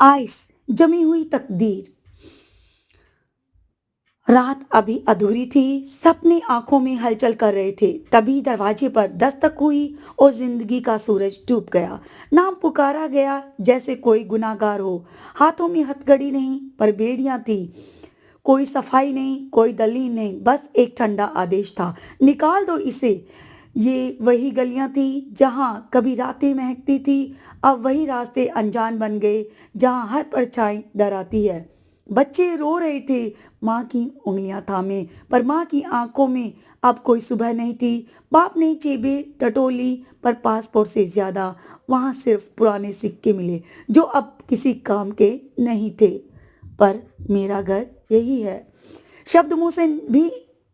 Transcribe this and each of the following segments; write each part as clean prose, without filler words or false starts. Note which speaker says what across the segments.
Speaker 1: Ice जमी हुई तकदीर। रात अभी अधूरी थी, सपने आंखों में हलचल कर रहे थे। तभी दरवाजे पर दस्तक हुई और जिंदगी का सूरज डूब गया। नाम पुकारा गया जैसे कोई गुनाहगार हो। हाथों में हथकड़ी नहीं पर बेड़ियां थी। कोई सफाई नहीं, कोई दलील नहीं, बस एक ठंडा आदेश था, निकाल दो इसे। ये वही गलियां थी जहां कभी रातें महकती थी, अब वही रास्ते अनजान बन गए जहां हर परछाई डराती है। बच्चे रो रहे थे, माँ की उंगलियां थामे, पर माँ की आंखों में अब कोई सुबह नहीं थी। बाप ने जेबें टटोली, पर पासपोर्ट से ज्यादा वहां सिर्फ पुराने सिक्के मिले जो अब किसी काम के नहीं थे। पर मेरा घर यही है। शब्द मुंह से भी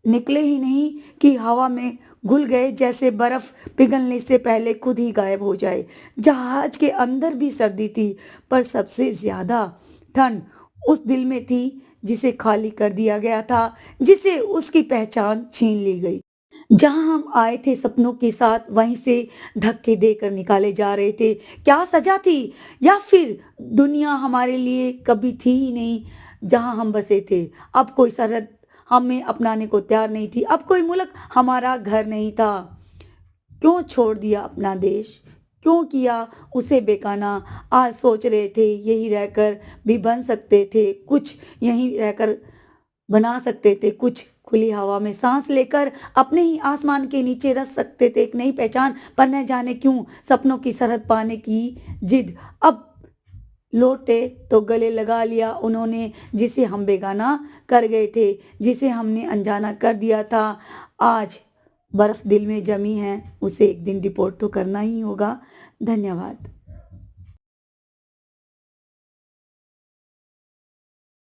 Speaker 1: निकले ही नहीं कि हवा में घुल गए, जैसे बर्फ पिघलने से पहले खुद ही गायब हो जाए। जहाज के अंदर भी सर्दी थी, पर सबसे ज्यादा ठंड उस दिल में थी जिसे खाली कर दिया गया था, जिसे उसकी पहचान छीन ली गई। जहां हम आए थे सपनों के साथ, वहीं से धक्के देकर निकाले जा रहे थे। क्या सजा थी, या फिर दुनिया हमारे लिए कभी थी ही नहीं जहां हम बसे थे। अब कोई सरहद हमें अपनाने को तैयार नहीं थी, अब कोई मुल्क हमारा घर नहीं था। क्यों छोड़ दिया अपना देश, क्यों किया उसे बेगाना। आज सोच रहे थे यही रहकर भी बन सकते थे कुछ, यहीं रहकर बना सकते थे कुछ, खुली हवा में सांस लेकर अपने ही आसमान के नीचे रच सकते थे एक नई पहचान। पर न जाने क्यों सपनों की सरहद पाने की जिद अब लौटे तो गले लगा लिया उन्होंने, जिसे हम बेगाना कर गए थे, जिसे हमने अनजाना कर दिया था। आज बर्फ दिल में जमी है, उसे एक दिन डिपोर्ट तो करना ही होगा। धन्यवाद।